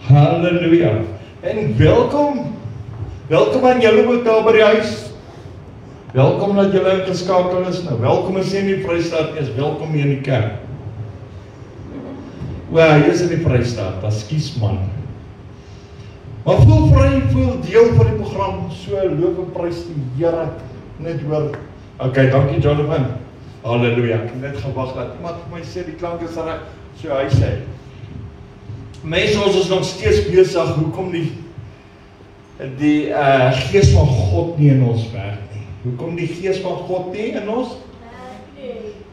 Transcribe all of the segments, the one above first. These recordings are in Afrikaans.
Halleluja. En welkom aan julle ook daar by die huis. Welkom dat julle ingeskakel is. Nou, welkom as jy in die Vrystaat is, welkom hier in die kerk. Hier is in die Vrystaat, ekskuus man. Maar voel vry, voel deel van die program, so loop en prys die Here, net hoor. Okay, dankie Jonathan. Halleluja, ek het net gewag dat iemand vir my sê, die klank is reg, so hy sê. Mense, ons is nog steeds besig, hoekom die Gees van God nie in ons werk nie. Hoekom die Gees van God nie in ons?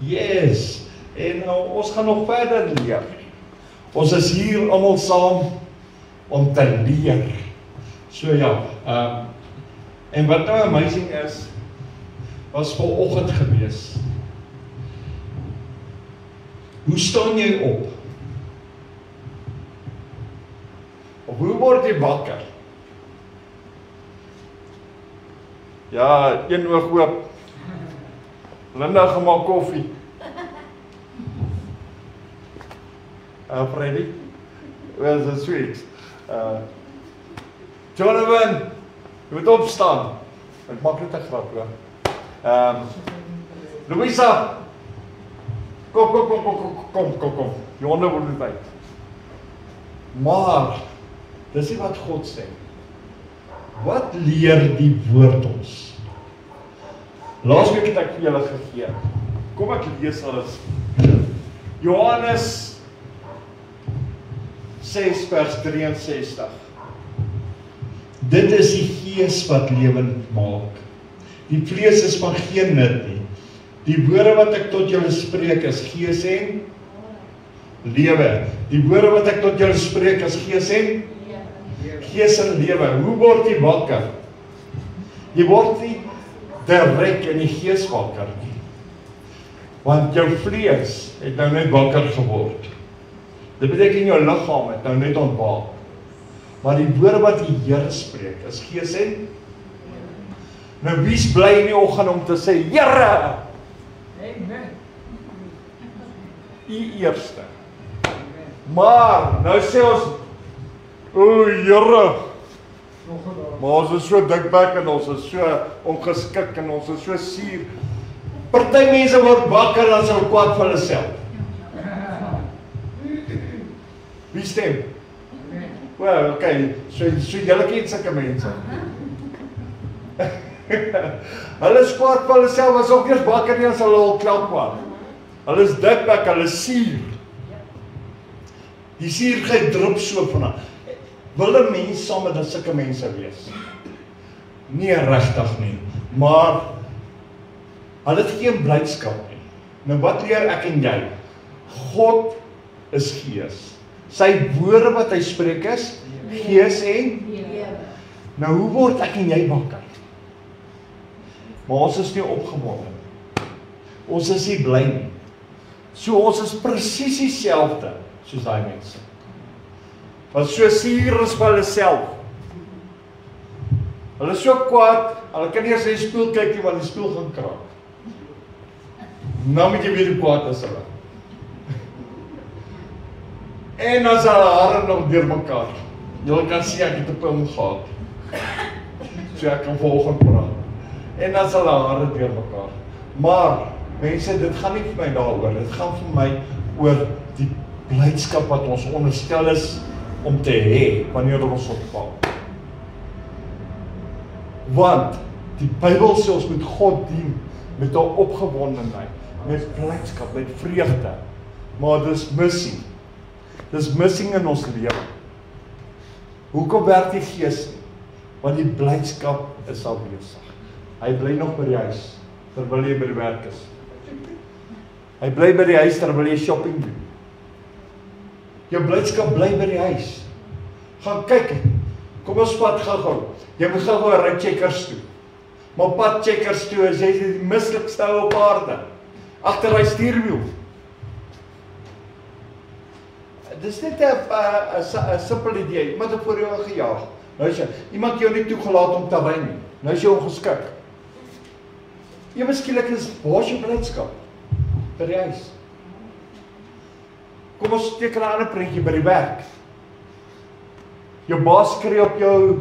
Yes, en ons gaan nog verder leer. Ons is hier almal saam om te leer. So ja, en wat nou amazing is, was vanoggend gewees. Hoe staan jy op? Of hoe word jy wakker? Ja, een oog oop. Linda gemaak koffie. Freddy? Well, that's sweet. Jonathan, jy moet opstaan. Ek maak net 'n grap, hoor. Louisa, kom. Die honde word net uit. Maar, dis nie wat God sê. Wat leer die woord ons? Laasweek het ek vir julle gegee. Kom ek lees alles. Johannes 6 vers 63. Dit is die Gees wat lewend maak. Die vlees is van geen nut nie. Die woorde wat ek tot julle spreek is Gees en lewe. Die woorde wat ek tot julle spreek is Gees en Gees en lewe. Hoe word jy wakker? Jy word nie direk in die Gees wakker nie. Want jou vlees het nou net wakker geword. Dit beteken jou liggaam het nou net ontwaak. Maar die woorde wat die Here spreek is Gees en nou wie's bly in die oggend om te sê Here? Amen. Die eerste. Maar nou sê ons o Here. Maar ons is so dikbek en ons is so ongeskik en ons is so suur. Party mense word wakker as hulle kwaad vir hulle self. Wie stem? Well, okay, so julle ken sulke mense. Hulle is kwaad vir hulle self, as ook eers wakker nie as hulle al klap kwaad. Hulle is dikbek, hulle is suur. Die suurheid drup so van hulle. Wil 'n mens saam met sulke mense wees? Nee, regtig nie. Maar hulle het geen blydskap nie. Nou wat leer ek en jy? God is Gees. Sy woorde wat hy spreek is Gees en nou hoe word ek en jy wakker? Maar ons is nie opgewonde. Ons is nie bly nie. So ons is presies dieselfde soos daai mense. Wat so suur is vir hulle self. Hulle is so kwaad, hulle kan nie eens in die spieël kyk nie want die spieël gaan kraak. Nou moet jy weer kwaad as hulle. En as hulle hare nog deur mekaar. Julle kan sien ek het 'n pil gehad. So ek kan vanoggend praat. En as hulle hare deur mekaar. Maar mense, dit gaan nie vir my daaroor. Dit gaan vir my oor die blydskap wat ons onderstel is om te hê wanneer ons opval. Want die Bybel sê ons moet God dien met 'n opgewondenheid, met blydskap, met vreugde. Maar dis missie. Dis missing in ons lewe. Hoekom werk die Gees nie? Want die blydskap is al besig. Hy bly nog by die huis terwyl jy by die werk is. Hy bly by die huis terwyl jy shopping doen. Jou blydskap bly by die huis. Gaan kyk. Kom ons vat gou-gou. Jy moet gou-gou ry Checkers toe. Maar pad Checkers toe is jy die mislikste ou op aarde. Agter hy stuurwiel. Dis net 'n simpel idee. Iemand het voor jou gejaag. Nou is jy, iemand jou nie toegelaat om te ry nie. Nou is jy ongeskik. Jy miskielik is waar is jou blydskap? By die huis. Kom ons teken 'n ander prentjie by die werk. Jou baas skree op jou,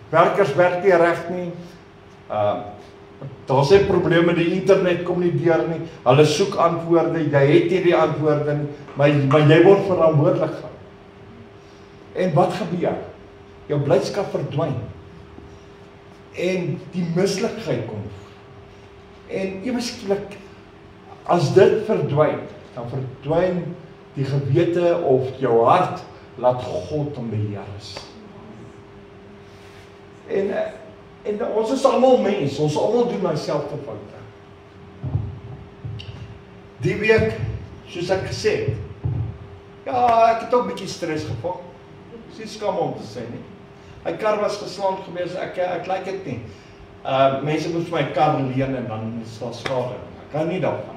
werkers werk nie reg nie. Daar's nie probleme met die internet kom nie deur nie. Hulle soek antwoorde, jy het nie die antwoorde nie, maar jy word verantwoordelik gehou. En wat gebeur? Jou blydskap verdwyn. En die mislikheid kom. En ewe skielik, as dit verdwyn, dan verdwyn die gewete of jou hart, laat God hom beheer is. En ons is almal mens, ons almal doen dieselfde foute. Die week, soos ek gesê het, ja, ek het ook 'n bietjie stres gevoel. Dis skam om te sê nie. My kar was geslaan gewees, ek like dit nie. Mense moet vir my kar leen en dan is daar skade. Ek hou nie daarvan.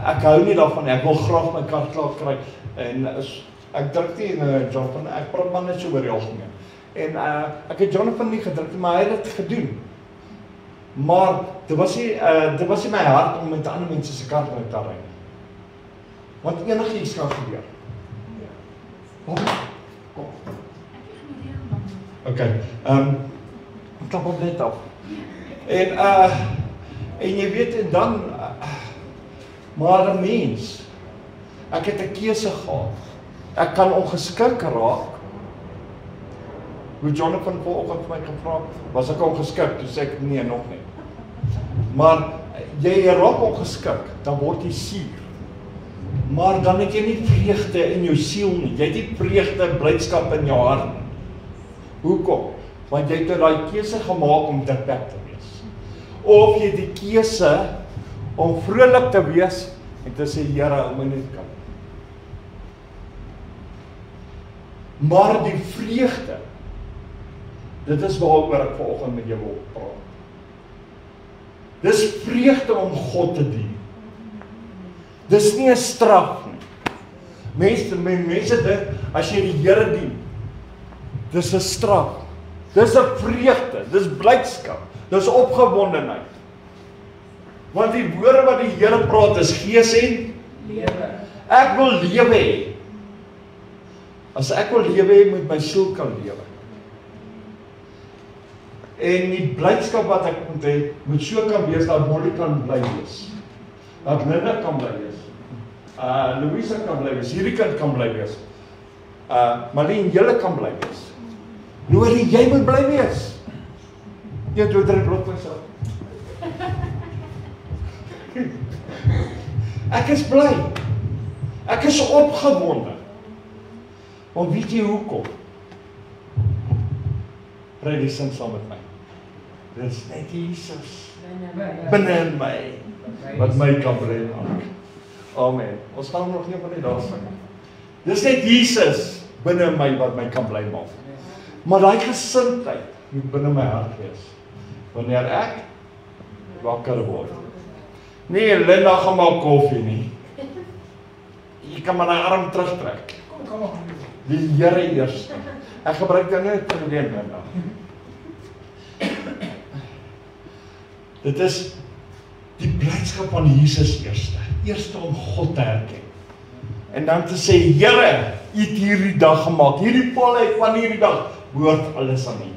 Ek hou nie daarvan, ek wil graag my kar klaar kry. En ek druk nie in Jonathan, ek praat maar net so oor die algemeen. En ek het Jonathan nie gedruk nie, maar hy het dit gedoen. Maar dit was nie my hart om met ander mense se kar te ry nie. Want enigiets kan gebeur. Kom. Okay. Ek klap op net af. En jy weet, en dan maar 'n mens, ek het 'n keuse gehad. Ek kan ongeskik raak. Hoe Jonathan vanoggend vir my gevra, was ek ongeskik? Toe sê ek nee, nog nie. Maar jy raak ongeskik, dan word jy suur. Maar dan het jy nie vreugde in jou siel nie. Jy het nie vreugde en blydskap in jou hart nie. Hoekom? Want jy het daai keuse gemaak om beperk te wees. Of jy het die keuse om vrolik te wees en te sê, Here, hou my net kalm. Maar die vreugde, dit is waaroor ek vanoggend met jou wil praat. Dis vreugde om God te dien. Dis nie 'n straf nie. Mense dink, as jy die Here dien, dis 'n straf. Dis 'n vreugde, dis blydskap, dis opgewondenheid. Want die woorde wat die Here praat is gees en lewe. Ek wil lewe hê. As ek wil lewe hê, moet my siel kan lewe. En die blydskap wat ek moet hê, moet so kan wees dat Molly kan bly wees. Dat Linda kan bly wees. Louisa kan bly wees. Hierdie kind kan bly wees. Marlene, julle kan bly wees. Lori, jy moet bly wees. 1, 2, 3 blok myself. Ek is bly. Ek is opgewonde. Want weet jy hoekom? Bly die sin saam met my. Dit is net Jesus binne in my wat my kan bly maak. Amen. Ons gaan nog nie van die dae sing. Dis net Jesus binne in my wat my kan bly maak. Maar daai gesindheid moet binne my hart wees. Wanneer ek wakker word. Nee, Linda gaan maak koffie nie. Jy kan maar my arm terugtrek. Die Here eers. Ek gebruik dit net vir die Linda. Dit is die blydskap van Jesus eerste om God te herken. En dan te sê, Here, U het hierdie dag gemaak, hierdie volheid van hierdie dag, behoort alles aan U.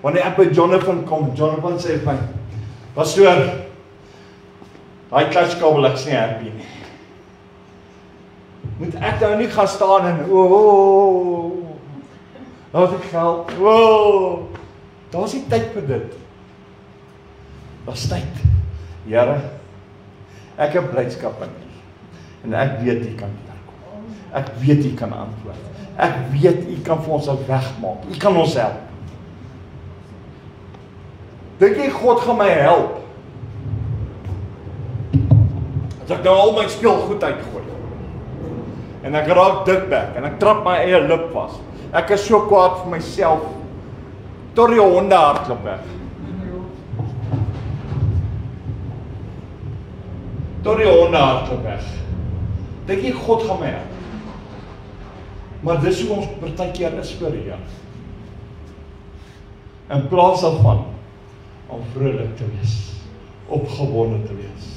Wanneer ek by Jonathan kom, Jonathan sê vir my, pastoor, daai klatskabel ek's nie happy nie. Moet ek nou nie gaan staan en, daar's ek geld, daar's nie tyd vir dit. Daar's tyd. Here, ek het blydskap in U. En ek weet U kan deurkom. Ek weet U kan antwoord. Ek weet U kan vir ons 'n weg maak. U kan ons help. Dink jy God gaan my help? As ek nou al my speelgoed uitgooi. En ek raak dikbek en ek trap my eie lip vas. Ek is so kwaad vir myself. Tot die honde hardloop weg. Tot die honde hardloop weg. Dink jy God gaan my help? Maar dis hoe ons partykeer is vir die Here. In plaas daarvan om vrolik te wees, opgewonde te wees.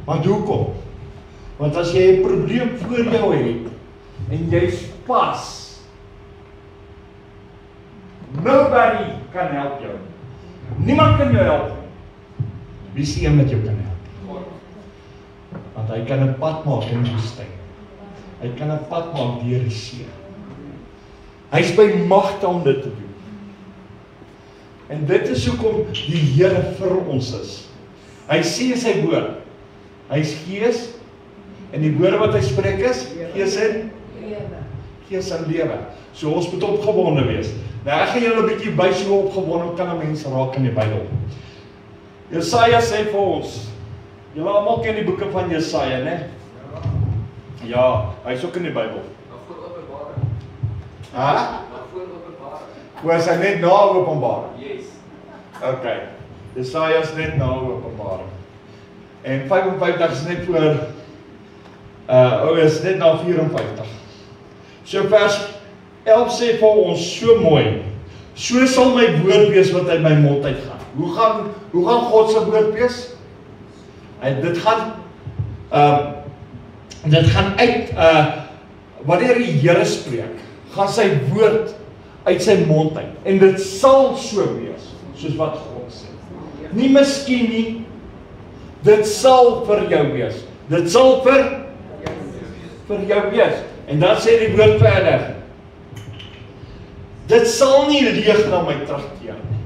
Want hoekom? Want as jy 'n probleem voor jou het, en jy's pas. Nobody kan help jou. Niemand kan jou help. Wie is die een wat jou kan help? Want hy kan 'n pad maak in die woestyn. Hy kan 'n pad maak deur die see. Hy is by magte om dit te doen. En dit is hoekom die Here vir ons is. Hy sê in sy woord, hy is gees, en die woorde wat hy spreek is, gees en lewe. Gees en lewe. So ons moet opgewonde wees. Nou ek gaan julle 'n bietjie wys hoe opgewonde kan 'n mens raak in die Bybel. Jesaja sê vir ons, julle almal ken die boeke van Jesaja, né? Ja, hy is ook in die Bybel. Voor Openbaring. Ha? Voor Openbaring. Hoe is hy net na Openbaring? Yes. Okay. Jesaja is net na Openbaring. En 55 is net voor is net na 54. So vers 11 sê vir ons so mooi. So sal my woord wees wat uit my mond uitgaan. Hoe gaan God se woord wees? Dit gaan uit wanneer die Here spreek, gaan sy woord uit sy mond uit. En dit sal so wees soos wat God sê. Nie miskien nie. Dit sal vir jou wees. Dit sal vir jou wees. En dan sê die woord verder. Dit sal nie leeg na my terugkeer nie.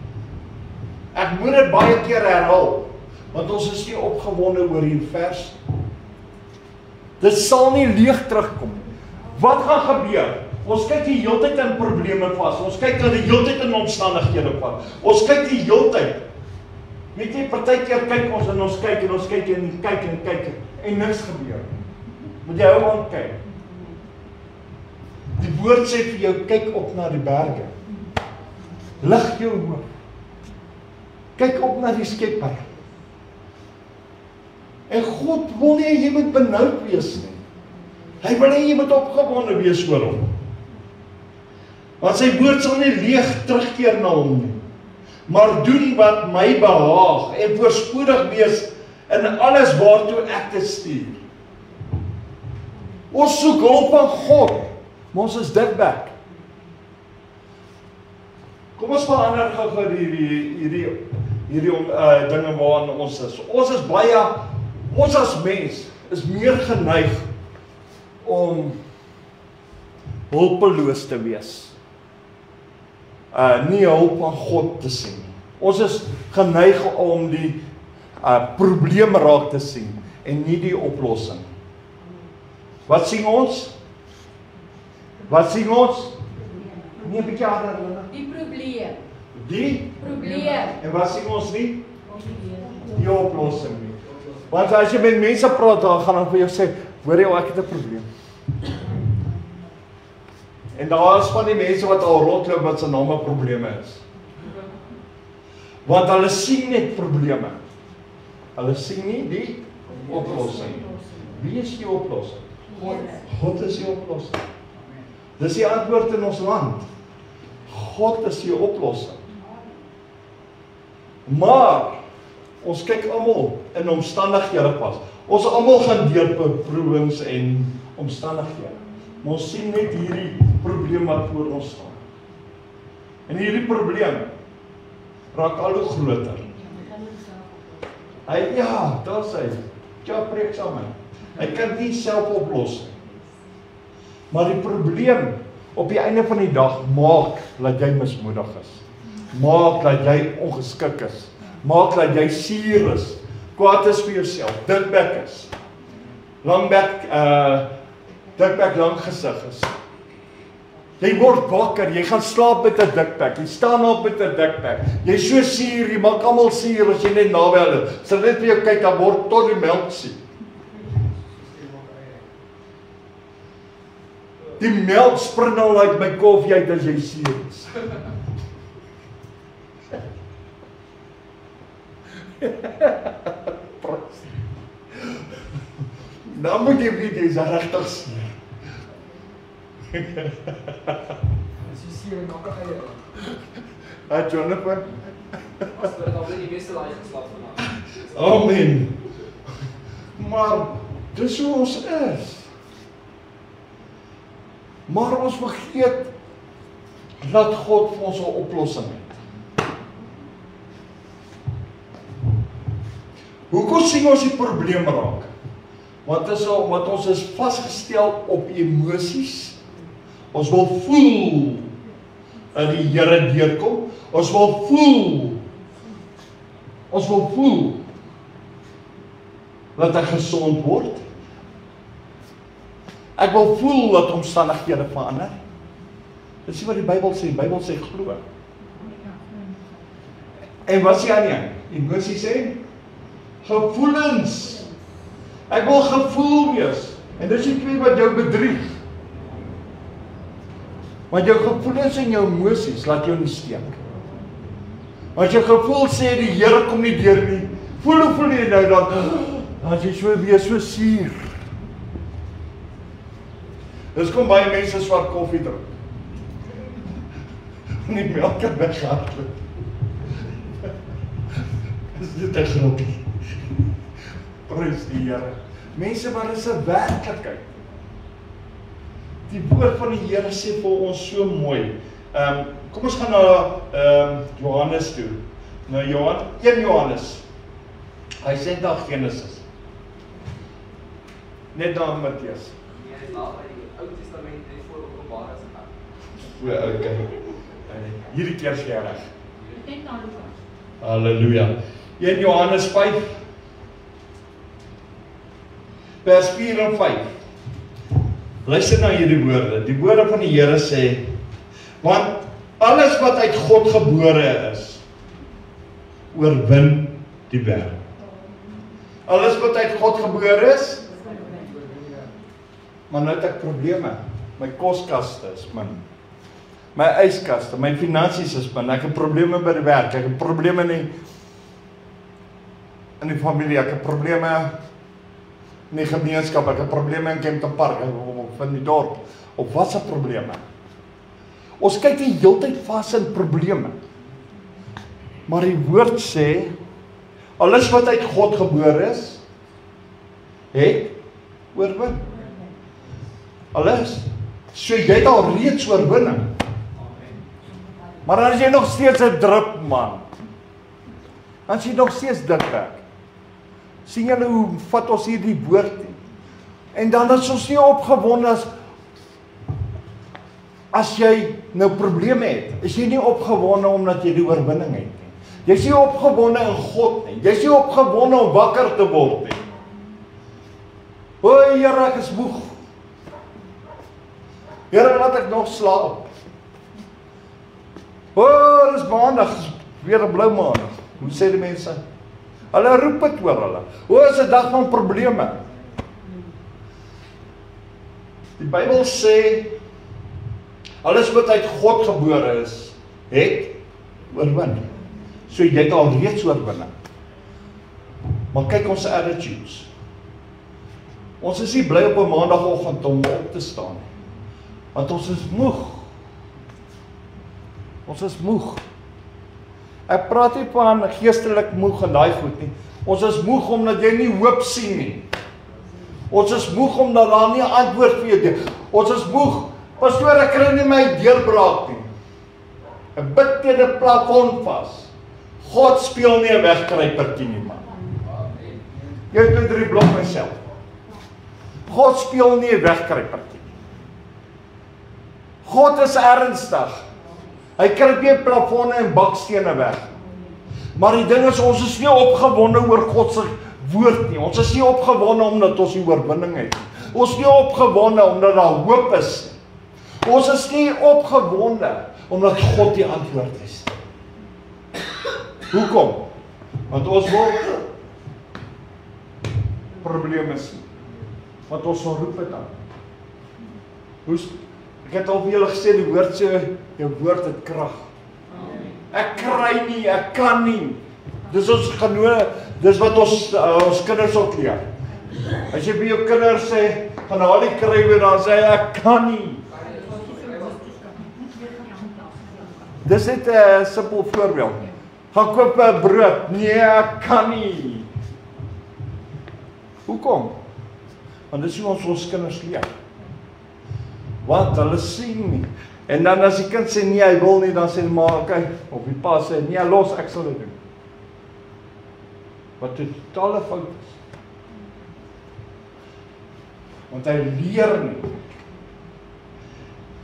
Ek moet dit baie keer herhaal, want ons is nie opgewonde oor hierdie vers. Dit sal nie leeg terugkom nie. Wat gaan gebeur? Ons kyk die heeltyd in probleme vas. Ons kyk die heeltyd in omstandighede vas. Ons kyk die heeltyd. Weet jy, partykeer kyk ons en ons kyk en ons kyk en kyk en niks gebeur. Moet jy hou aan kyk. Die woord sê vir jou, kyk op na die berge. Lig jou oë. Kyk op na die Skepper. En God wil nie jy moet benoud wees nie. Hy wil nie jy moet opgewonde wees oor hom. Want sy woord sal nie leeg terugkeer na hom nie. Maar doen wat my behaag en voorspoedig wees in alles waartoe ek dit stuur. Ons soek hulp van God, maar ons is dikbek. Kom ons verander gou hierdie dinge waarin ons is. Ons as mens is meer geneig om hulpeloos te wees. Nie hulp van God te sien. Ons is geneig om die probleem raak te sien en nie die oplossing. Wat sien ons? Nie 'n bietjie harder, Lena. Die probleem. Die Probleem. En wat sien ons nie? Die oplossing nie. Want as jy met mense praat, dan gaan hulle vir jou sê, hoor jy, ek het 'n probleem. En daar is van die mense wat al rondloop wat se name probleme is. Want hulle sien net probleme. Hulle sien nie die oplossing. Wie is die oplossing? God is die oplossing. Dis die antwoord in ons land. God is die oplossing. Maar ons kyk almal in omstandighede vas. Ons almal gaan deur beproewings en omstandighede. Maar ons sien net hierdie probleem wat voor ons staan. En hierdie probleem raak al hoe groter. Daar sê hy. Ja, preek saam met. Hy kan nie self oplos nie. Maar die probleem op die einde van die dag maak dat jy mismoedig is. Maak dat jy ongeskik is. Maak dat jy suur is. Kwaad is vir jouself. Dikbek is. Dikbek lang gesig is. Jy word wakker, jy gaan slaap met 'n dikbek. Jy staan op met 'n dikbek. Jy so suur, jy maak almal suur as jy net naby hulle. As hulle net vir jou kyk, dan word tot die melk suur. Die melk spring al uit my koffie uit as jy suur is. Nou moet jy weet, jy is regtig suur. As jy sien, maak eie. Jonathan? As dit al die beste laai geslaap vandag. Amen. Maar dis hoe ons is. Maar ons vergeet dat God vir ons 'n oplossing het. Hoekom sien ons die probleem raak? Want ons is vasgestel op emosies. Ons wil voel dat die Here deurkom. Ons wil voel dat hy gesond word. Ek wil voel dat omstandighede verander. Dis wat die Bybel sê. Die Bybel sê glo. En wat sê aan die emosie sê? Gevoelens. Ek wil gevoel wees. En dis die twee wat jou bedrieg. Want jou gevoelens en jou emosies laat jou nie steek. Want jou gevoel sê die Here kom nie deur nie. Voel jy nou dan as jy so weer so suur. Dis kom baie mense swart koffie drink. Nie melk het weghardloop. Dis net 'n grapie. Prys die Here. Mense, maar dis 'n werklikheid. Die woord van die Here sê vir ons so mooi. Kom ons gaan na Johannes toe. Nou 1 Johannes. Hy sê daar Genesis. Net daar Matteus. Nee, is daar by die Ou Testament en voor Openbaring se kant. Okay. Hierdie keer sê hy reg. Ek dink aan Lukas. Halleluja. 1 Johannes 5 vers 4 en 5. Luister na hierdie woorde. Die woorde van die Here sê, want alles wat uit God gebore is, oorwin die wêreld. Alles wat uit God gebore is, maar nou het ek probleme. My koskaste is min. My yskaste, my finansies is min. Ek het probleme by die werk. Ek het probleme in die familie. Ek het probleme in die gemeenskap. Ek het probleme in Kempton Park of in die dorp. Of wat se probleme? Ons kyk die heeltyd vas in probleme. Maar die woord sê, alles wat uit God gebore is, het oorwin. Alles. So jy het al reeds oorwinning. Maar dan is jy nog steeds 'n drup man. Dan is jy nog steeds dikwerk. Sien julle hoe vat ons hier die woord nie? En dan is ons nie opgewonde as jy nou probleme het. Is jy nie opgewonde omdat jy die oorwinning het nie. Jy is nie opgewonde in God nie. Jy is nie opgewonde om wakker te word nie. O Here, ek is moeg. Here, laat ek nog slaap. O, dis maandag, weer 'n blou maandag. Hoe sê die mense? Hulle roep dit oor hulle. O, is 'n dag van probleme. Die Bybel sê, alles wat uit God gebore is, het oorwin. So jy het al reeds oorwinning. Maar kyk ons attitudes. Ons is nie bly op 'n maandagooggend om op te staan nie. Want ons is moeg. Ons is moeg. Ek praat nie van geestelik moeg en daai goed nie. Ons is moeg omdat jy nie hoop sien nie. Ons is moeg omdat daar nie 'n antwoord vir jou is. Ons is moeg. Pastoor, ek kry nie my deurbraak nie. Ek bid teen 'n plafon vas. God speel nie 'n wegkruipertjie nie, man. Jy het 3 blok myself. God speel nie 'n wegkruipertjie. God is ernstig. Hy kruip nie plafonne en bakstene weg. Maar die ding is, ons is nie opgewonde oor God se woord nie. Ons is nie opgewonde omdat ons die oorwinning het nie. Ons is nie opgewonde omdat daar hoop is nie. Ons is nie opgewonde omdat God die antwoord is. Hoekom? Want ons wil probleme sien. Want ons sal roep dit aan. Ek het al vir julle gesê, die woord sê, jou woord het krag. Ek kry nie, ek kan nie. Dis ons genoeg, dis wat ons kinders ook leer. As jy by jou kinders sê, gaan haal die krywe, dan sê hy, ek kan nie. Dis net 'n simpel voorbeeld. Gaan koop 'n brood. Nee, ek kan nie. Hoekom? Want dis hoe ons kinders leer. Want hulle sien nie. En dan as die kind sê nee, hy wil nie, dan sê die ma, okay, of die pa sê nee, los, ek sal dit doen. Wat 'n totale fout is. Want hy leer nie.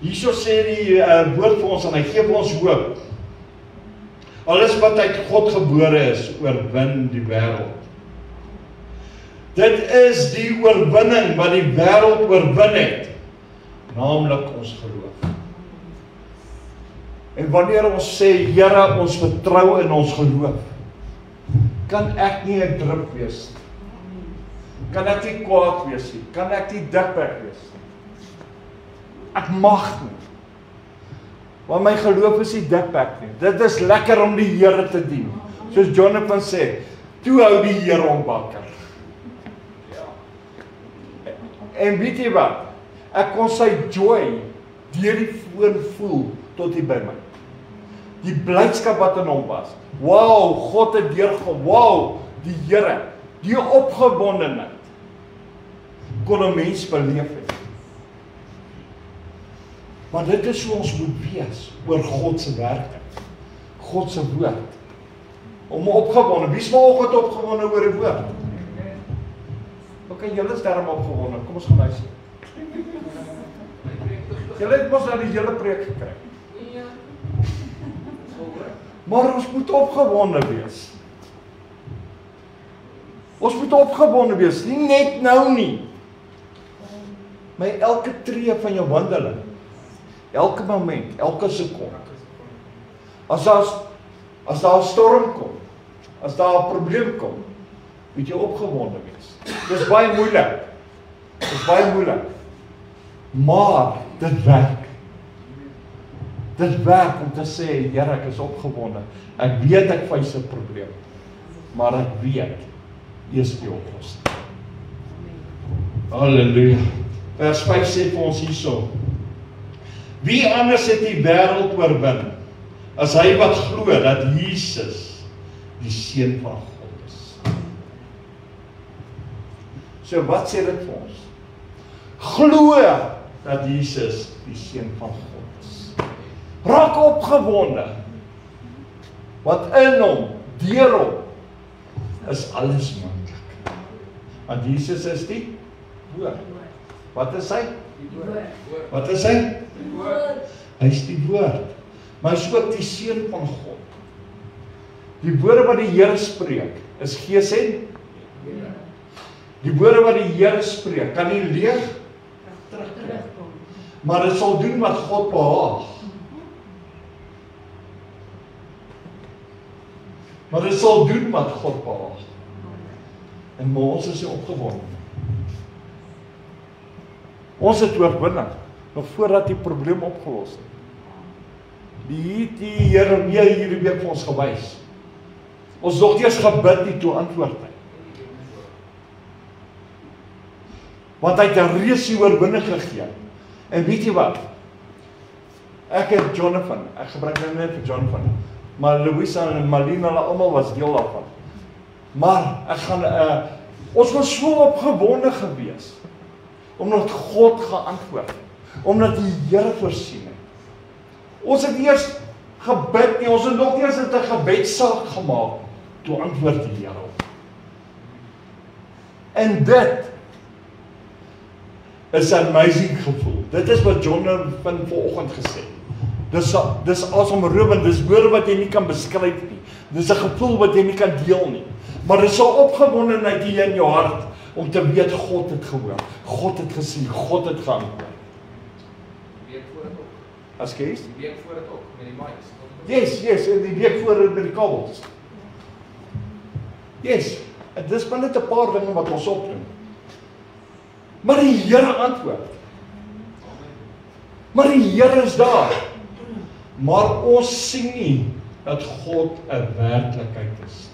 Hierso sê die woord vir ons, en hy gee vir ons hoop. Alles wat uit God gebore is, oorwin die wêreld. Dit is die oorwinning wat die wêreld oorwin het, naamlik ons geloof. En wanneer ons sê, Here, ons vertrou in ons geloof, kan ek nie 'n drup wees nie. Kan ek nie kwaad wees nie. Kan ek nie dikbek wees nie. Ek mag nie. Want my geloof is nie dikbek nie. Dit is lekker om die Here te dien. Soos Jonathan sê, toe hou die Here hom wakker. En weet jy wat? Ek kon sy joy deur die foon voel tot hier by my. Die blydskap wat in hom was. Wow, God het deurgekom. Wow, die Here, die opgewondenheid kon 'n mens beleef het. Maar dit is hoe ons moet wees oor God se werke. God se woord. Om opgewonde. Wie is vanoggend opgewonde oor die woord? Okay, julle is daarom opgewonde. Kom ons gaan huis toe. Julle het mos nou die hele preek gekry. Ja. Maar ons moet opgewonde wees. Ons moet opgewonde wees, nie net nou nie. My elke tree van jou wandeling, elke moment, elke sekonde. As daar 'n storm kom, as daar 'n probleem kom, moet jy opgewonde wees. Dis baie moeilik. Dis baie moeilik. Maar dit werk. Dit werk om te sê, Here, ek is opgewonde. Ek weet ek face 'n probleem. Maar ek weet, U is die oplossing. Halleluja. Vers 5 sê vir ons hierso: Wie anders het die wêreld oorwin as hy wat glo dat Jesus die seun van God is? So wat sê dit vir ons? Glo dat Jesus die seun van God is. Raak opgewonde. Want in hom, deur hom, is alles moontlik. Want Jesus is die woord. Wat is hy? Wat is hy? Hy is die woord. Maar hy is ook die seun van God. Die woorde wat die Here spreek, is gees en die woorde wat die Here spreek, kan nie leeg terugkom. Maar dit sal doen wat God behaag. Maar dit sal doen wat God behaag. En maar ons is opgewonde. Ons het oorwinning, nog voordat die probleem opgelos het. Die Here hierdie week vir ons gewys. Ons nog eers gebid nie, toe antwoord hy. Want hy het 'n reuse oorwinning gegee. En weet jy wat? Ek het Jonathan, ek gebruik nou net vir Jonathan, maar Louisa en Malina, hulle almal was deel daarvan. Maar ek gaan ons was so opgewonde gewees omdat God geantwoord het, omdat die Here voorsien het. Ons het eers gebid nie, ons het nog eers 'n gebedssaak gemaak, toe antwoord die Here op. En dit is 'n amazing gevoel. Dit is wat Jonathan vanoggend gesê het. Dis asemrowend, dis woorde wat jy nie kan beskryf nie. Dis 'n gevoel wat jy nie kan deel nie. Maar dit sal opgewondenheid hier in jou hart om te weet God het gehoor. God het gesien, God het geantwoord. Die week voor dit ook. As gees? Die week voor dit ook met die mice. Yes, en die week voor dit met die kabels. Yes, en dis maar net 'n paar dinge wat ons opneem. Maar die Here antwoord. Maar die Here is daar. Maar ons sien nie dat God 'n werklikheid is.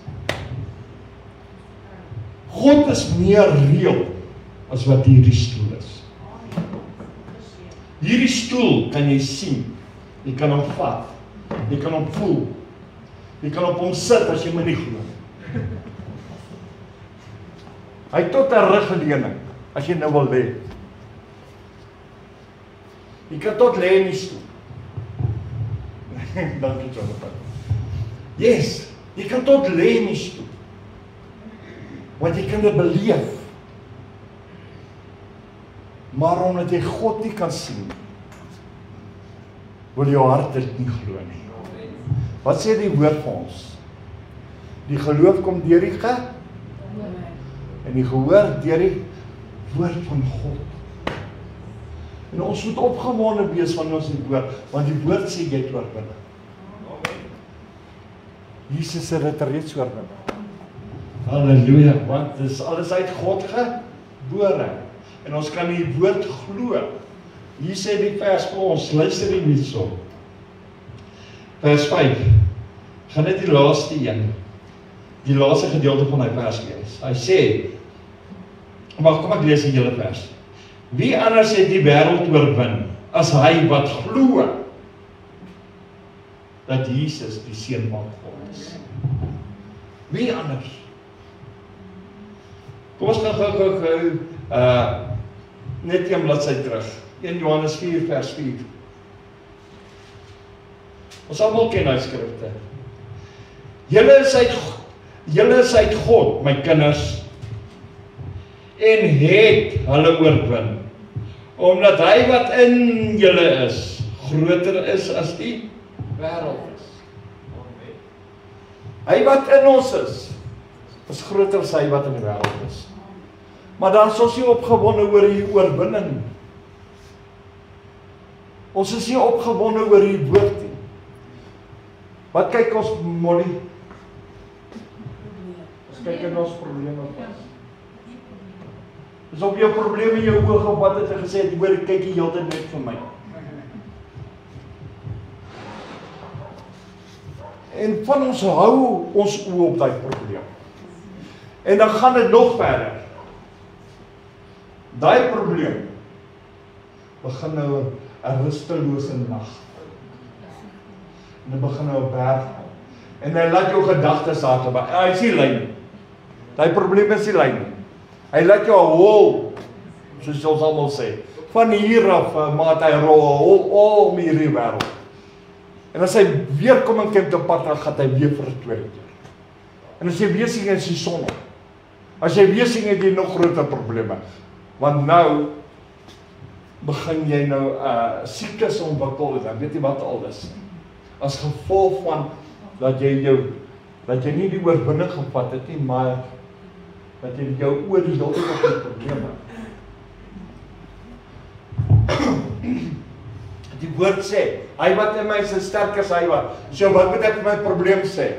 God is meer reël as wat hierdie stoel is. Hierdie stoel kan jy sien. Jy kan hom vat. Jy kan hom voel. Jy kan op hom sit as jy my nie glo. Hy het tot 'n rugleuning as jy nou wil lê. Jy kan tot lê in die stoel. Dankie Jonathan. Yes, jy kan tot lê in die stoel. Want jy kan dit beleef. Maar omdat jy God nie kan sien, wil jou hart dit nie glo nie. Wat sê die woord vir ons? Die geloof kom deur die en die gehoor deur die woord van God. En ons moet opgewonde wees van ons die woord, want die woord sê jy het oorwinning. Jesus het dit reeds oorwinning. Halleluja, want dit is alles uit God gebore. En ons kan die woord glo. Hier sê die vers vir ons, luister hierso. Vers 5. Gaan net die laaste een. Die laaste gedeelte van die vers lees. Hy sê, maar kom ek lees die hele vers. Wie anders het die wêreld oorwin as hy wat glo dat Jesus die seun van God is? Wie anders? Kom ons gaan gou net een bladsy terug. 1 Johannes 4 vers 4. Ons almal ken hy skrifte. Julle is uit God, my kinders, en het hulle oorwin, omdat hy wat in julle is, groter is as die wêreld is. Hy wat in ons is groter as hy wat in die wêreld is. Maar dan is ons nie opgewonde oor die oorwinning. Ons is nie opgewonde oor die woord nie. Wat kyk ons, Molly? Ons kyk in ons probleme vas. Is op jou probleme in jou oog of wat het hy gesê, hoor, kyk die hele tyd net vir my. En van ons hou ons oë op daai probleem. En dan gaan dit nog verder. Daai probleem begin nou 'n rustelose nag. En dit begin nou 'n berg. En hy laat jou gedagtes hardloop. Hy is nie lyn. Daai probleem is nie lyn. Hy laat jou hol, soos ons almal sê. Van hier af maat hy rol om hierdie wêreld. En as hy weer kom en kyk op pad, dan gaan hy weer vir 'n tweede keer. En as jy weer sien is die son op. As jy weer sien het jy nog groter probleme. Want nou begin jy nou siektes ontwikkel en dan weet jy wat alles. As gevolg van dat jy nie die oorwinning gevat het nie, maar dat jy jou oor die hele tyd op die probleme. Die woord sê, hy wat in my is sterker as hy wat. So wat moet ek vir my probleem sê?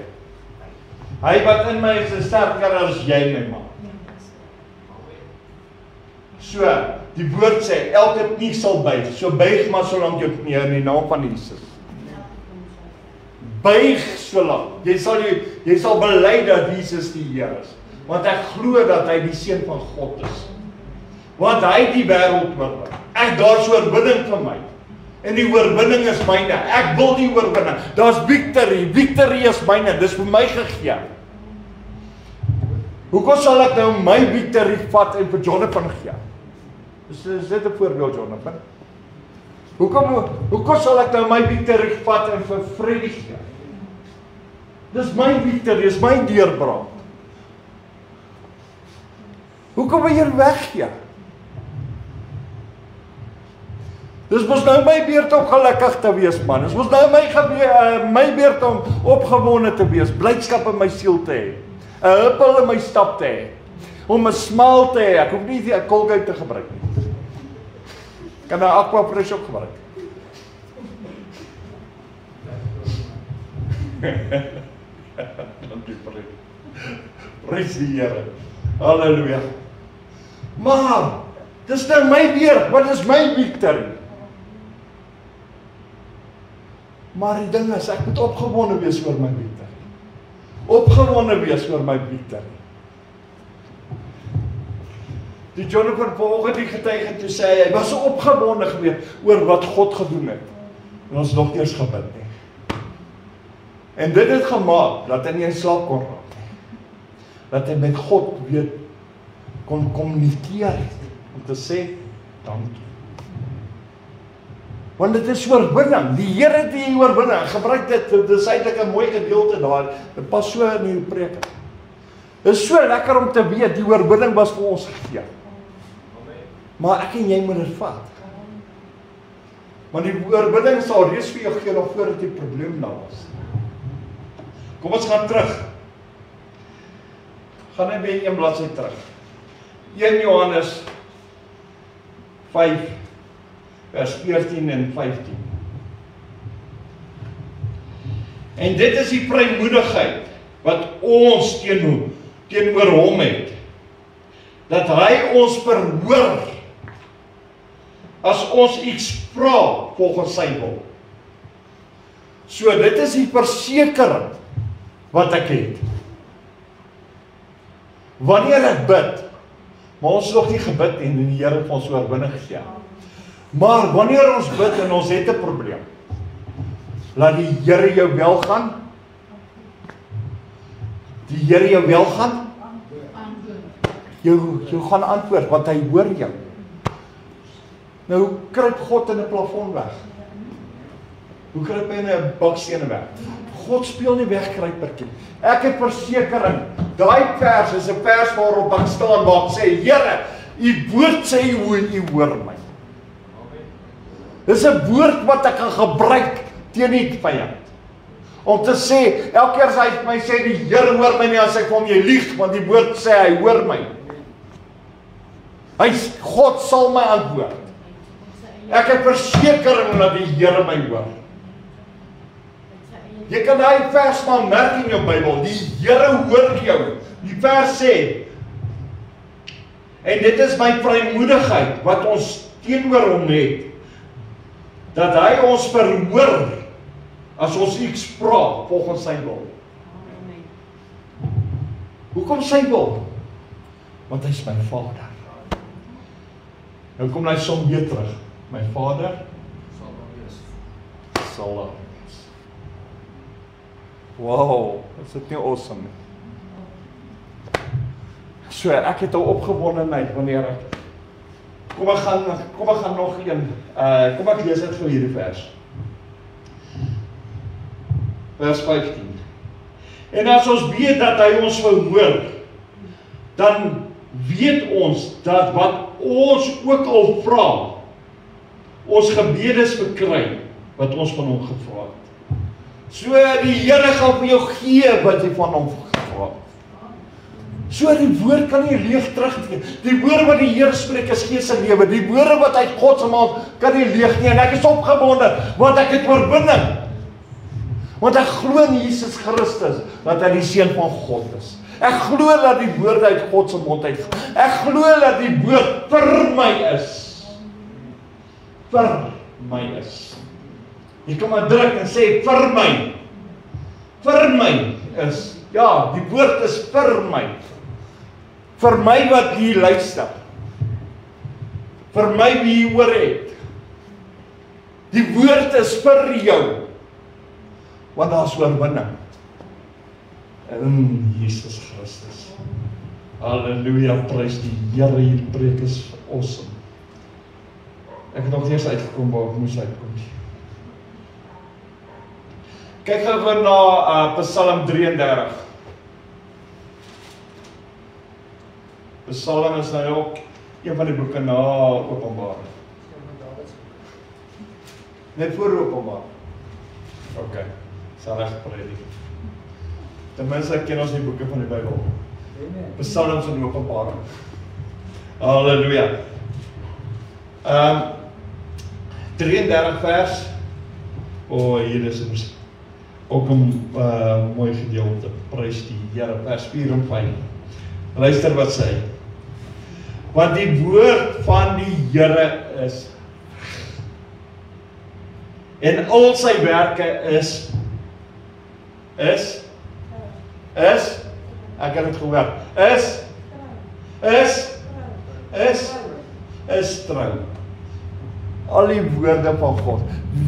Hy wat in my is sterker as jy, my man. So, die woord sê, elke knie sal buig. So buig maar so lank jou knie in die naam van Jesus. Buig so lank. Jy sal bely dat Jesus die Here is. Want ek glo dat hy die seun van God is. Want hy die wêreld oorwin. Daar's oorwinning vir my. En die oorwinning is myne. Ek wil die oorwinning. Daar's victory. Victory is myne. Dis vir my gegee. Hoekom sal ek nou my victory vat en vir Jonathan gee? Is dit 'n voorbeeld, Jonathan? Hoekom sal ek nou my victory vat en vir Freddy gee? Dis my victory, dis my deurbraak. Hoekom wil jy weggee? Dis mos nou my beurt om gelukkig te wees, man. Dis mos nou my beurt om opgewonde te wees, blydskap in my siel te hê, 'n huppel in my stap te hê, om 'n smile te hê. Ek hoef nie 'n Colgate te gebruik nie. Ek kan 'n Aqua Fresh ook gebruik. Dankie vir dit. Prys die Here. Halleluja. Maar dis nou my beurt, wat is my victory? Maar die ding is, ek moet opgewonde wees oor my victory. Opgewonde wees oor my victory. Die Jonathan vanoggend die getuige toe sê, hy was so opgewonde geweest oor wat God gedoen het. En ons nog eers gebid nie. En dit het gemaak dat hy nie in slaap kon raak nie. Dat hy met God weer kon kommunikeer om te sê dankie. Want dit is oorwinning. Die Here het die oorwinning. Gebruik dit is eintlik 'n mooi gedeelte daar. Dit pas so in die preek. Dit is so lekker om te weet die oorwinning was vir ons gegee. Maar ek en jy moet dit vat. Want die oorwinning sal reeds vir jou gee nog voordat die probleem daar was. Kom ons gaan terug. Gaan net weer een bladsy terug. 1 Johannes 5 vers 14 en 15. En dit is die vrymoedigheid wat ons teenoor hom het. Dat hy ons verhoor as ons iets vra volgens sy wil. So dit is die versekering wat ek het. Wanneer ek bid, maar ons het nog nie gebid en die Here het ons oorwinning gegee. Maar wanneer ons bid en ons het 'n probleem, laat die Here jou wel gaan. Die Here jou wel gaan. Jou gaan antwoord, want hy hoor jou. Nou, kruip God in 'n plafon weg? Hoe kruip hy in 'n bakstene weg? God speel nie wegkruipertjie. Ek het versekering, daai vers is 'n vers waarop ek staan waar ek sê, Here, u woord sê u hoor my. Dis 'n woord wat ek kan gebruik teen die vyand. Om te sê, elke keer as hy vir my sê, die Here hoor my nie, as ek vir hom jy lieg, want die woord sê hy hoor my. God sal my antwoord. Ek het versekering dat die Here my hoor. Jy kan daai vers maar merk in jou Bybel. Die Here hoor jou. Die vers sê, en dit is my vrymoedigheid wat ons teenoor hom het, dat hy ons verhoor as ons iets vra volgens sy wil. Hoekom sy wil? Want hy is my Vader. Nou kom hy som weer terug. My Vader sal daar wees. Wow, is dit nie awesome nie? So, ek het 'n opgewondenheid wanneer ek Kom ek gaan nog een. Kom ek lees dit vir hierdie vers. Vers 15. En as ons weet dat hy ons verhoor, dan weet ons dat wat ons ook al vra, ons gebedes verkry wat ons van hom gevra het. So die Here gaan vir jou gee wat jy van hom gevra het. So die woord kan nie leeg terugtree. Die woorde wat die Here spreek is gees en lewe. Die woorde wat uit God se mond kan nie leeg nie. En ek is opgewonde want ek het oorwinning. Want ek glo in Jesus Christus dat hy die seun van God is. Ek glo dat die woorde uit God se mond uitgaan. Ek glo dat die woord vir my is. Vir my is. Jy kan maar druk en sê vir my. Vir my is. Ja, die woord is vir my. Vir my wat hier luister. Vir my wie hier oor het. Die woord is vir jou. Want daar is oorwinning. In Jesus Christus. Halleluja, prys die Here, hier preek is awesome. Ek het nog nie eens uitgekom waar ek moes uitkom. Kyk gou na Psalm 33. Psalm is nou ook een van die boeke na Openbaring. Net voor Openbaring. Ok, sal reg predik. Ten minste ken ons die boeke van die Bybel. Psalms en Openbaring. Halleluja. 33 vers. Hier is ons ook 'n mooi gedeelte. Prys die Here, vers 4 en 5. Luister wat sê hy. Want die woord van die Here is en al sy werke is ek het dit gehoor. Is trou. Al die woorde van God.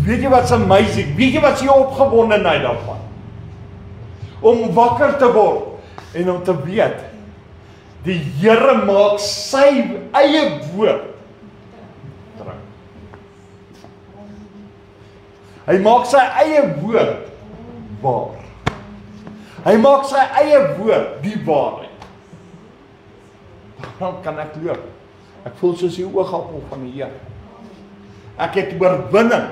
Weet jy wat's amazing? Weet jy wat's jou opgewondenheid daarvan? Om wakker te word en om te weet die Here maak sy eie woord trou. Hy maak sy eie woord waar. Hy maak sy eie woord die waarheid. Dan kan ek loop. Ek voel soos die oogappel van die Here. Ek het oorwinning.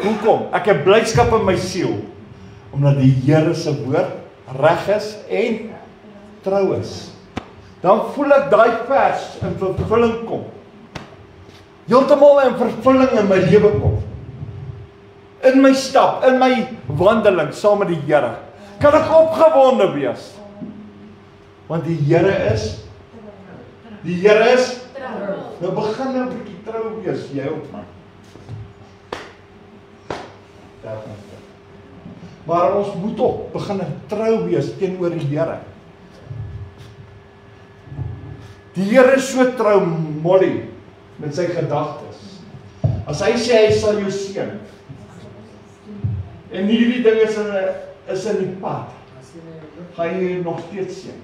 Hoekom? Ek het blydskap in my siel. Omdat die Here se woord reg is en trou is. Dan voel ek daai vers in vervulling kom. Heeltemal in vervulling in my lewe kom. In my stap, in my wandeling saam met die Here, kan ek opgewonde wees. Want die Here is nou begin 'n bietjie trou wees, jy op my. Maar ons moet ook begin trou wees teenoor die Here. Die Here is so trou, Molly, met sy gedagtes. As hy sê hy sal jou seën, en hierdie ding is in die pad, gaan jy nog steeds seën.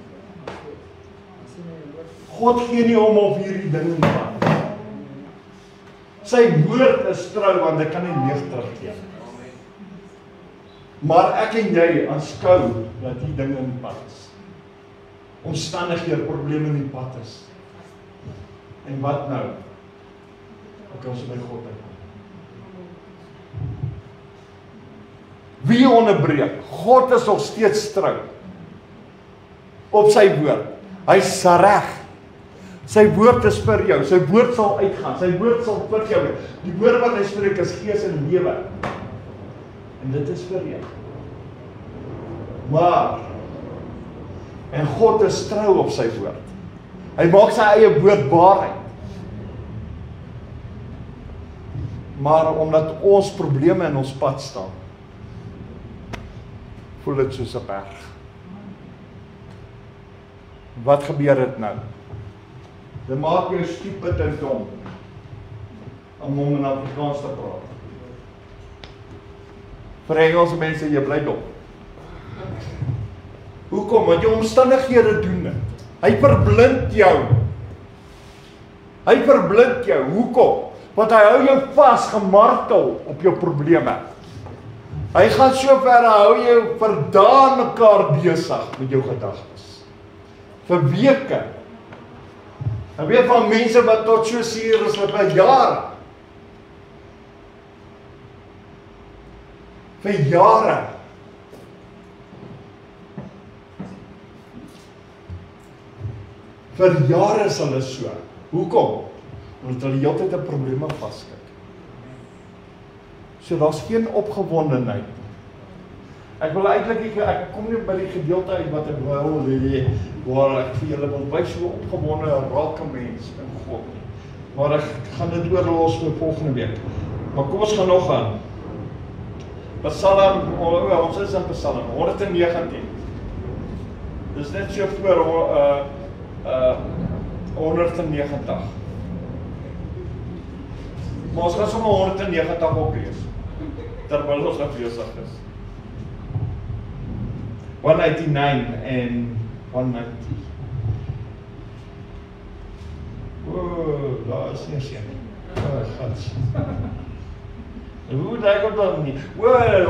God gee nie om of hierdie ding in die pad. Sy woord is trou, want hy kan nie leeg teruggee. Maar ek en jy aanskou dat die dinge in die pad is. Omstandighede, probleme in die pad is. En wat nou? Ek kan so by God uitkom. Wie onderbreek? God is nog steeds trou. Op sy woord. Hy's reg. Sy woord is vir jou. Sy woord sal uitgaan. Sy woord sal vir jou. Die woord wat hy spreek is gees en lewe. En dit is vir jou. Maar en God is trou op sy woord. Hy maak sy eie woord waarheid. Maar omdat ons probleme in ons pad staan, voel dit soos 'n berg. Wat gebeur dit nou? Dit maak jou stupid en dom om in Afrikaans te praat. Vir Engelse mense, jy bly dom. Hoekom? Want jou omstandighede doen dit. Hy verblind jou. Hoekom? Want hy hou jou vas, gemartel op jou probleme. Hy gaan so ver, hy hou jou vir dae mekaar besig met jou gedagtes. Vir weke. Ek weet van mense wat tot so seer is vir jare. Vir jare. Vir jare is hulle so. Hoekom? Omdat hulle heeltyd 'n probleme vaskyk. So daar's geen opgewondenheid. Ek wil eintlik ek kom nie by die gedeelte uit wat ek wil hê waar ek vir julle wil wys hoe opgewonde raak 'n mens in God nie. Maar ek gaan dit oorlos vir volgende week. Maar kom ons gaan nog aan. Psalm, ons is in Psalm 119. Dis net so voor 190. Maar ons gaan sommer 190 oplees, terwyl ons nou besig is. 189 en 190. Daar is nie seën. Gats. Hoe daai kom dan nie?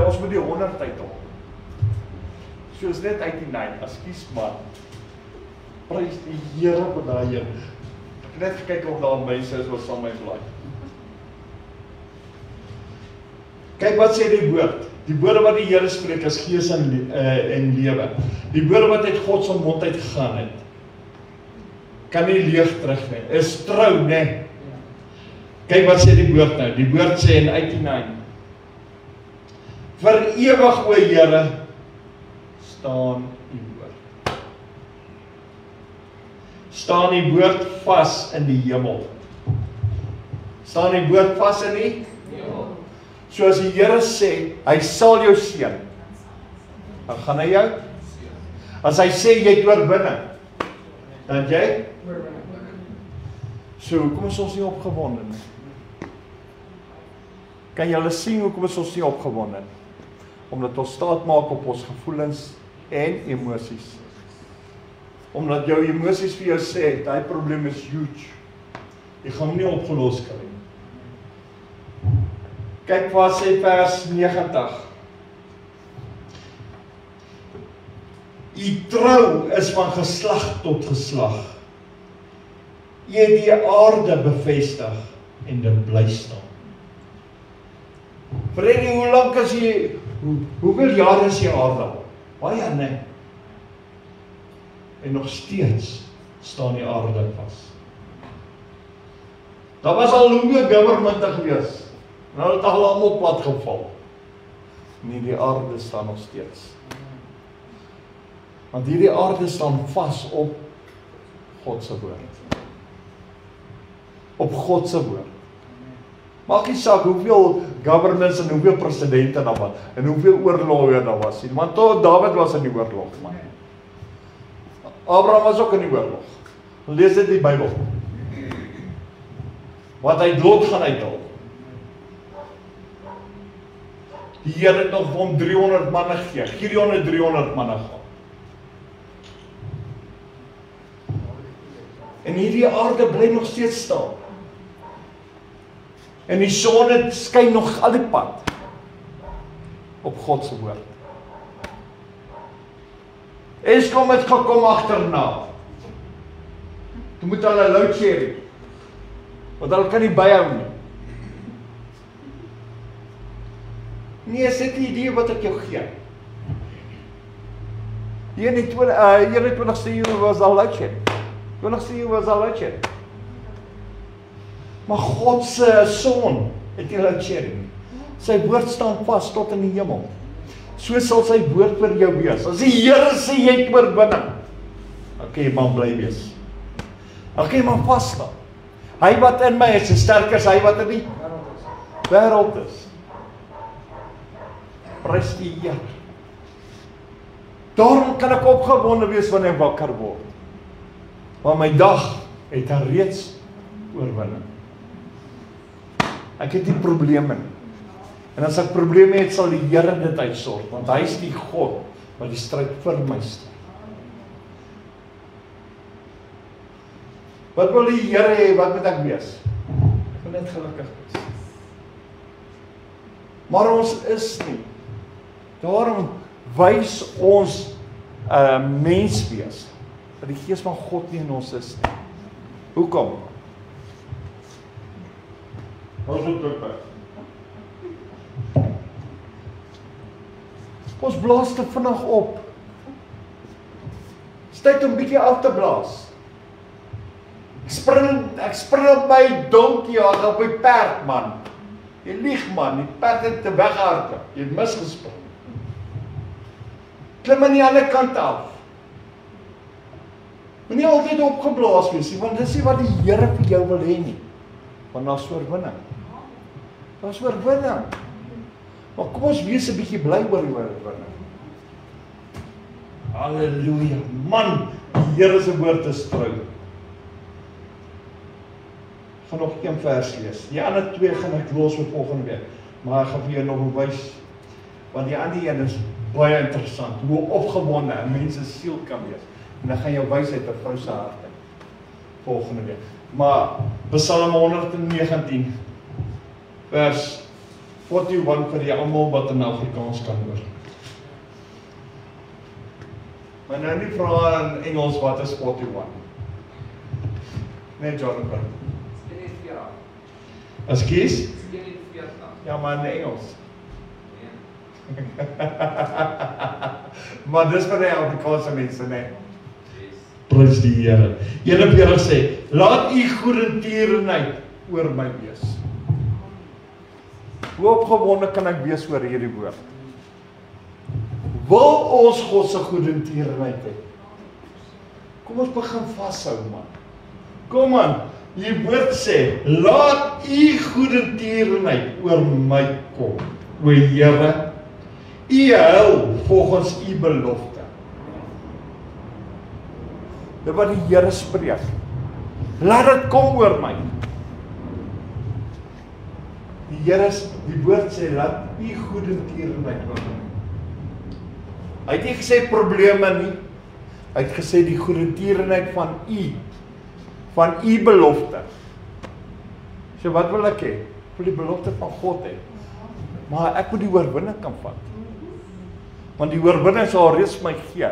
Ons moet die 100 tyd op. Soos net 89, ekskuus maar. Prys die Here vir daai een. Ek het net gekyk of daar mense is wat saam my bly. Kyk wat sê die woord. Die woorde wat die Here spreek is gees en lewe. Die woorde wat uit God se mond uit gegaan het, kan nie leeg terug nie. Is trou, né? Kyk wat sê die woord nou. Die woord sê in 89. Vir ewig, o Here, staan die woord. Staan die woord vas in die hemel. Staan die woord vas in die hemel. So as die Here sê, hy sal jou seën, dan gaan hy jou. As hy sê, jy het oorwinning, dan jy. So, hoekom is ons nie opgewonde nie? Kan julle sien hoekom is ons nie opgewonde nie? Omdat ons staat maak op ons gevoelens en emosies. Omdat jou emosies vir jou sê, daai probleem is huge. Jy gaan hom nie opgelos kry nie. Kyk wat sê vers 90. U trou is van geslag tot geslag. U het die aarde bevestig en dit bly staan. Vriendie, hoe lank is hoeveel jaar is die aarde al? Baie nee. En nog steeds staan die aarde vas. Daar was al hoeveel governmente gewees. Nou het al allemaal plat geval. Nee, die aarde staan nog steeds. Want hierdie aarde staan vas op God se woord. Op God se woord. Maak nie saak hoeveel governments en hoeveel presidente daar was en hoeveel oorloë daar was nie. Want tot Dawid was in die oorlog, man. Abraham was ook in die oorlog. Lees dit in die Bybel. Wat hy dood gaan uithaal. Die Here het nog vir hom 300 manne gegee. Gideon het 300 manne gehad. En hierdie aarde bly nog steeds staan. En die son het skyn nog al die pad op God se woord. Eskom het gekom agterna. Toe moet hulle load shedding. Want hulle kan nie byhou nie. Nee, is dit die idee wat ek jou gee. Hier in die 21ste eeu was al load shedding. 20ste eeu was al load shedding. Maar God se son het nie load shedding. Sy woord staan vas tot in die hemel. So sal sy woord vir jou wees. As die Here sê jy het oorwinning, dan kan jy maar bly wees. Dan kan jy maar vas staan. Hy wat in my is sterker as hy wat in die wêreld is. Prys die Here. Daarom kan ek opgewonde wees wanneer ek wakker word. Want my dag het reeds oorwinning. Ek het nie probleme nie. En as ek probleme het, sal die Here dit uitsorg, want hy is die God wat die stryd vir my staan. Wat wil die Here hê, wat moet ek wees? Ek wil net gelukkig wees. Maar ons is nie. Daarom wys ons mens wees, dat die Gees van God nie in ons is nie. Hoekom? Ons moet dit. Ons blaas te vinnig op. Dis tyd om bietjie af te blaas. Ek spring op my donkie, op my perd, man. Jy lieg, man, die perd het te weghardloop. Jy het misgespring. Klim aan die ander kant af. Moet nie altyd opgeblaas wees nie, want dis nie wat die Here vir jou wil hê nie. Want daar's oorwinning. Daar's oorwinning. Maar kom ons wees 'n bietjie bly oor die oorwinning. Halleluja. Man, die Here se woord is trou. Ek gaan nog een vers lees. Die ander twee gaan ek los vir volgende week. Maar ek gaan vir jou nog wys, want die ander een is baie interessant, hoe opgewonde 'n mens se siel kan wees. En dan gaan jou wys uit 'n vrou se hart volgende week. Maar Psalm 119 vers 41 vir die almal wat in Afrikaans kan hoor. Maar nou nie vra in Engels wat is 41. Nee, Jonathan. Ekskuus? Ja, maar in Engels. Maar dis vir die Afrikaanse mense, nee. Prys die Here. 41 sê, laat u goedertierenheid oor my wees. Hoe opgewonde kan ek wees oor hierdie woord? Wil ons God se goedertierenheid hê? Kom ons begin vashou, man. Kom man, die woord sê, laat u goedertierenheid oor my kom. O Here, u hou volgens u belofte. Dit wat die Here spreek. Laat dit kom oor my. Die Here, die woord sê, laat u goedertierenheid oor my. Hy het nie gesê probleme nie. Hy het gesê die goedertierenheid van u belofte. So wat wil ek hê? Ek wil die belofte van God hê. maar ek moet die oorwinning kan vat. Want die oorwinning sal reeds my gee.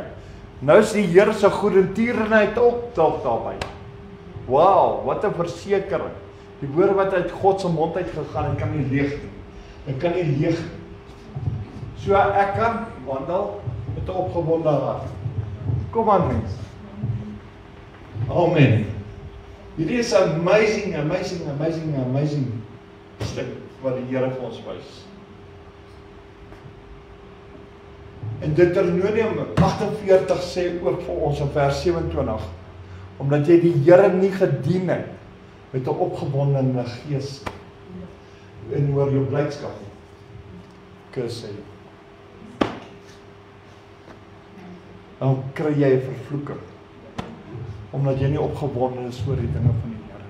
Nou is die Here se goedertierenheid ook dalk daarby. Wow, wat 'n versekering. Die woord wat uit God se mond uit gegaan het, kan nie leeg nie. Dit kan nie leeg nie. So ek kan wandel met 'n opgewonde hart. Kom aan mense. Amen. Hierdie is amazing stuk wat die Here vir ons wys. En Deuteronomium 48 sê ook vir ons in vers 27, omdat jy die Here nie gedien het met 'n opgewonde gees en oor jou blydskap kus hy. Dan kry jy 'n vervloeking, omdat jy nie opgewonde is oor die dinge van die Here.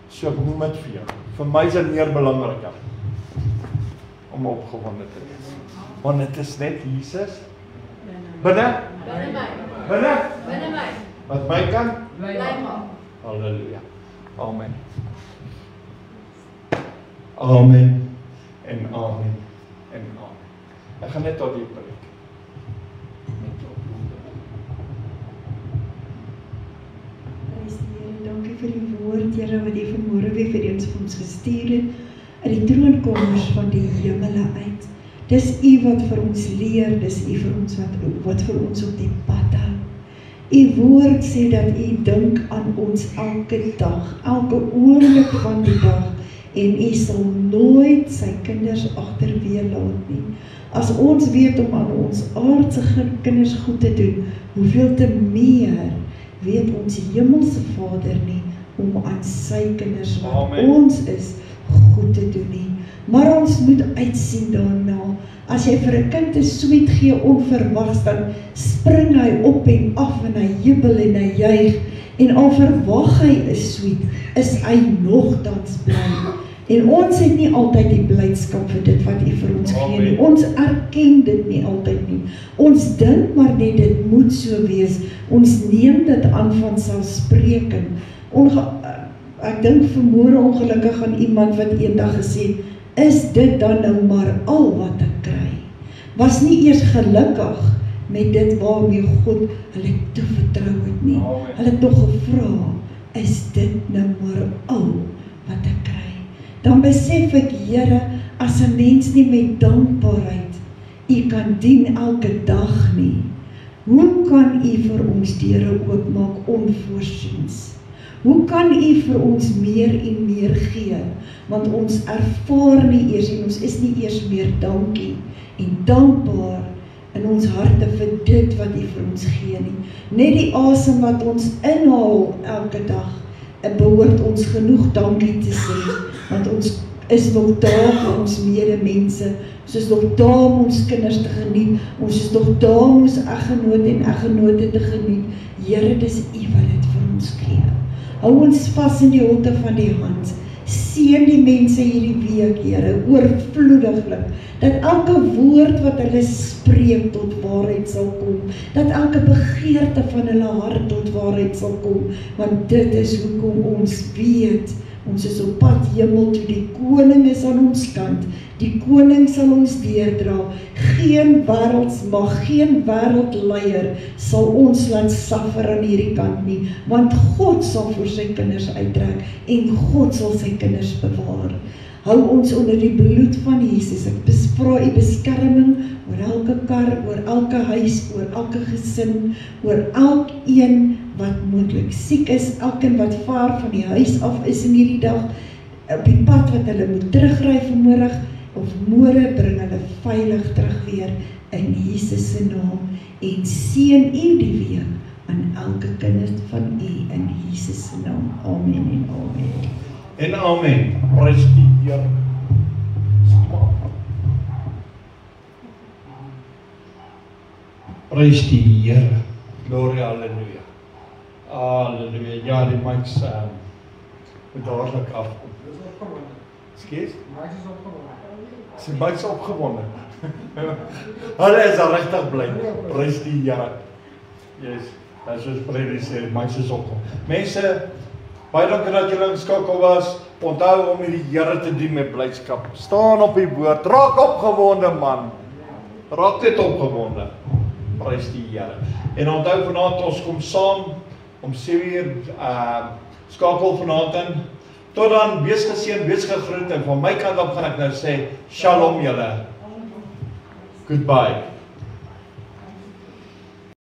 So ek noem dit vir jou. Vir my is dit meer belangriker om opgewonde te wees. Want dit is net Jesus binne my wat my kan bly maak. Halleluja. Amen. Amen en amen en amen. Ek gaan net tot hier preek. Dankie vir die woord, Here, wat U vanmôre weer vir ons gestuur het uit die troonkamers van die hemele uit. Dis U wat vir ons leer, dis U vir ons wat vir ons op die pad hou. U woord sê dat U dink aan ons elke dag, elke oomblik van die dag, en U sal nooit sy kinders agterweë laat nie. As ons weet om aan ons aardse kinders goed te doen, hoeveel te meer weet ons hemelse Vader nie om aan sy kinders wat ons is goed te doen nie. Maar ons moet uitsien daarna. As jy vir 'n kind 'n sweet gee onverwags, dan spring hy op en af en hy jubel en hy juig. En al verwag hy 'n sweet, is hy nogtans bly. En ons het nie altyd die blydskap vir dit wat U vir ons gee nie. Ons erken dit nie altyd nie. Ons dink maar net dit moet so wees. Ons neem dit aan van selfspreking. Ek dink vanmôre ongelukkig aan iemand wat eendag gesê het, is dit dan nou maar al wat ek kry? Was nie eers gelukkig met dit waarmee God hulle toevertrou het nie. Hulle het tog gevra, is dit nou maar al wat ek kry? Dan besef ek, Here, as 'n mens nie met dankbaarheid U kan dien elke dag nie, hoe kan U vir ons deure oopmaak onvoorsiens? Hoe kan U vir ons meer en meer gee? Want ons ervaar nie eers en ons is nie eers meer dankie en dankbaar in ons harte vir dit wat U vir ons gee nie. Net die asem wat ons inhaal elke dag, behoort ons genoeg dankie te sê, want ons is nog daar vir ons medemense, ons is nog daar om ons kinders te geniet, ons is nog daar om ons eggenoot en eggenote te geniet. Here, dis U wat dit vir ons gee. Hou ons vas in die holte van die hand. Seën die mense hierdie week, Here, oorvloediglik, dat elke woord wat hulle spreek tot waarheid sal kom, dat elke begeerte van hulle hart tot waarheid sal kom, want dit is hoekom ons weet, ons is op pad hemel toe, die koning is aan ons kant, die koning sal ons deurdra, geen wêreldsmag, geen wêreldleier sal ons laat suffer aan hierdie kant nie, want God sal vir sy kinders uittrek, en God sal sy kinders bewaar. Hou ons onder die bloed van Jesus. Ek vra U beskerming oor elke kar, oor elke huis, oor elke gesin, oor elkeen wat moontlik siek is, elkeen wat ver van die huis af is in hierdie dag, op die pad wat hulle moet terugry vanmôre, of môre bring hulle veilig terug weer in Jesus se naam, en seën U die week aan elke kind van U in Jesus se naam. Amen en amen. En amen. Prys die Here. Prys die Here. Gloria, halleluja. Halleluja. Ja, die mics moet dadelik afkom. Skees? Sy mics opgewonde. Hulle is al regtig bly. Prys die Here. Yes, as ons prys sê, mics is opgewonde. Mense, Baie dankie dat julle ingeskakel was. Onthou om die Here te dien met blydskap. Staan op die woord. Raak opgewonde man. Raak net opgewonde. Prys die Here. En onthou vanaand ons kom saam om 7:00 skakel vanaand in. Tot dan, wees geseën, wees gegroet en van my kant af gaan ek nou sê Shalom julle. Goodbye.